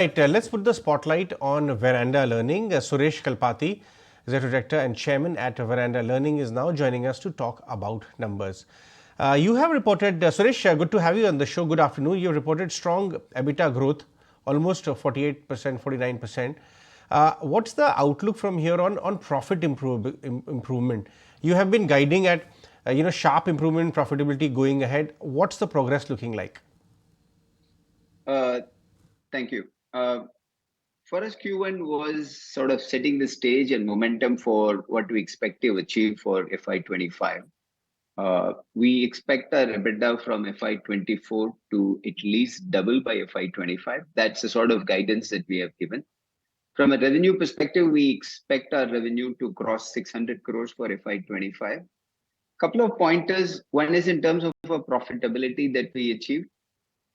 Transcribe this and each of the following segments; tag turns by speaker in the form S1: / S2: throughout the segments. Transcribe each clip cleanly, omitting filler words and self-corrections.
S1: Right, let's put the spotlight on Veranda Learning. Suresh Kalpathi, Executive Director and Chairman at Veranda Learning, is now joining us to talk about numbers. You have reported, Suresh, good to have you on the show. Good afternoon. You have reported strong EBITDA growth, almost 48%, 49%. What's the outlook from here on profit improvement? You have been guiding at sharp improvement in profitability going ahead. What's the progress looking like?
S2: Thank you. For us, Q1 was sort of setting the stage and momentum for what we expect to achieve for FY25. We expect our EBITDA from FY24 to at least double by FY25. That's the sort of guidance that we have given. From a revenue perspective, we expect our revenue to cross 600 crores for FY25. Couple of pointers. One is in terms of our profitability that we achieved.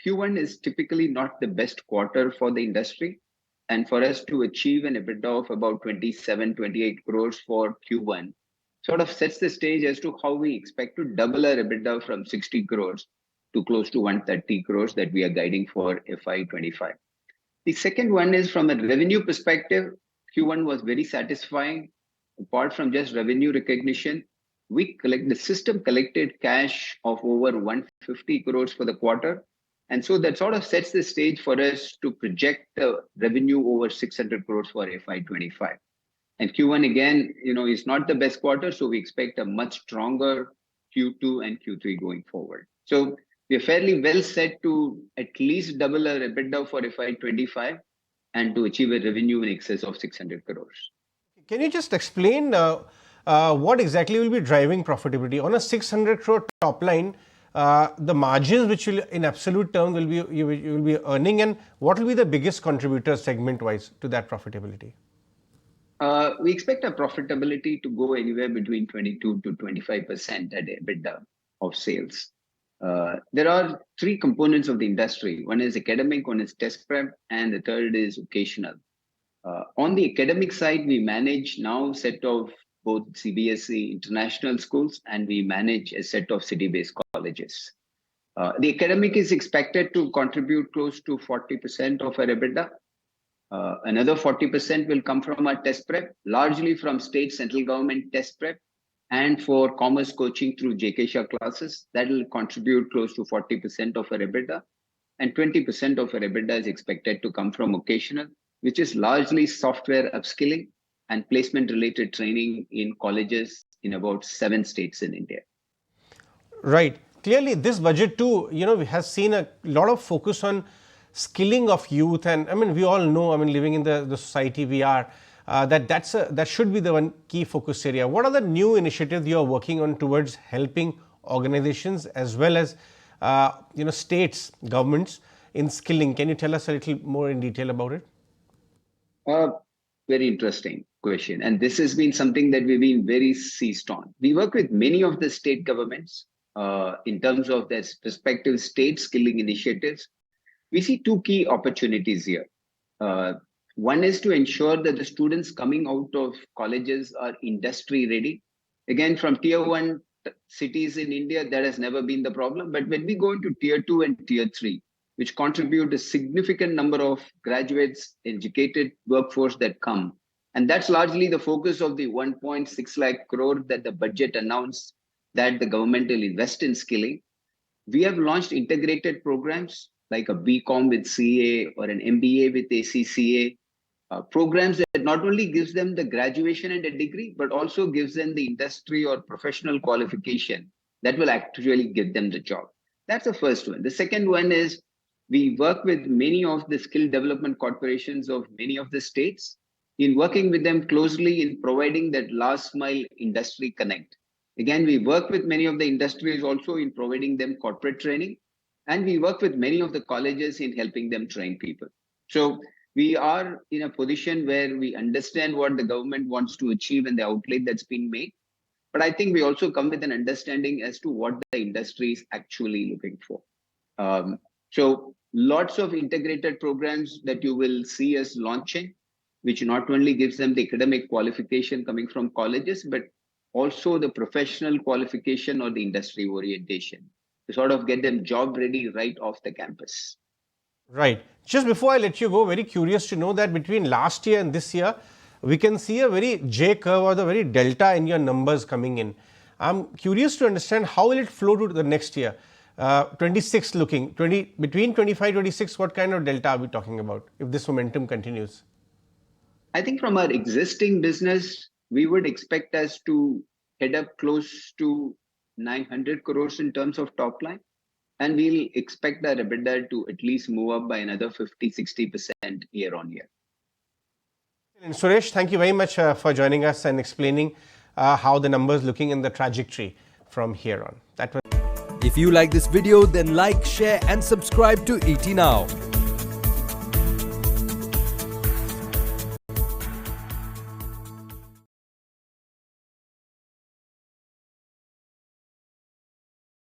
S2: Q1 is typically not the best quarter for the industry. And for us to achieve an EBITDA of about 27, 28 crores for Q1 sort of sets the stage as to how we expect to double our EBITDA from 60 crores to close to 130 crores that we are guiding for FY25. The second one is from a revenue perspective, Q1 was very satisfying. Apart from just revenue recognition, the system collected cash of over 150 crores for the quarter. And so that sort of sets the stage for us to project the revenue over 600 crores for FY25. And Q1 again, is not the best quarter, so we expect a much stronger Q2 and Q3 going forward. So we are fairly well set to at least double our EBITDA for FY25 and to achieve a revenue in excess of 600 crores.
S1: Can you just explain what exactly will be driving profitability on a 600 crore top line? The margins which will in absolute terms you will be earning, and what will be the biggest contributor segment wise to that profitability?
S2: We expect our profitability to go anywhere between 22 to 25% at EBITDA of sales. There are three components of the industry. One is academic, one is test prep, and the third is occasional. On the academic side, we manage now a set of both CBSE international schools, and we manage a set of city-based colleges. The academic is expected to contribute close to 40% of our EBITDA. Another 40% will come from our test prep, largely from state central government test prep, and for commerce coaching through JK Shah classes. That will contribute close to 40% of our EBITDA. And 20% of our EBITDA is expected to come from occasional, which is largely software upskilling and placement related training in colleges in about 7 states in India.
S1: Right. Clearly, this budget too, has seen a lot of focus on skilling of youth, and I mean, we all know, I mean, living in the society we are, that should be the one key focus area. What are the new initiatives you are working on towards helping organizations as well as states, governments in skilling? Can you tell us a little more in detail about it?
S2: Very interesting question. And this has been something that we've been very seized on. We work with many of the state governments in terms of their respective state skilling initiatives. We see two key opportunities here. One is to ensure that the students coming out of colleges are industry ready. Again, from tier 1 cities in India, that has never been the problem. But when we go into tier 2 and tier 3, which contribute a significant number of graduates, educated workforce that come, and that's largely the focus of the 1.6 lakh crore that the budget announced that the government will invest in skilling. We have launched integrated programs like a BCom with CA or an MBA with ACCA, programs that not only gives them the graduation and a degree, but also gives them the industry or professional qualification that will actually get them the job. That's the first one. The second one is we work with many of the skill development corporations of many of the states in working with them closely in providing that last mile industry connect. Again, we work with many of the industries also in providing them corporate training, and we work with many of the colleges in helping them train people. So we are in a position where we understand what the government wants to achieve and the outlay that's been made. But I think we also come with an understanding as to what the industry is actually looking for. So lots of integrated programs that you will see us launching, which not only gives them the academic qualification coming from colleges, but also the professional qualification or the industry orientation to sort of get them job ready right off the campus.
S1: Right. Just before I let you go, very curious to know that between last year and this year, we can see a very J curve or the very delta in your numbers coming in. I'm curious to understand how will it flow to the next year. 26 looking, between 25, 26, what kind of delta are we talking about if this momentum continues?
S2: I think from our existing business, we would expect us to head up close to 900 crores in terms of top line. And we'll expect our EBITDA to at least move up by another 50-60% year on year.
S1: And Suresh, thank you very much for joining us and explaining how the numbers looking in the trajectory from here on. That was.
S3: If you like this video, then like, share and subscribe to ET Now.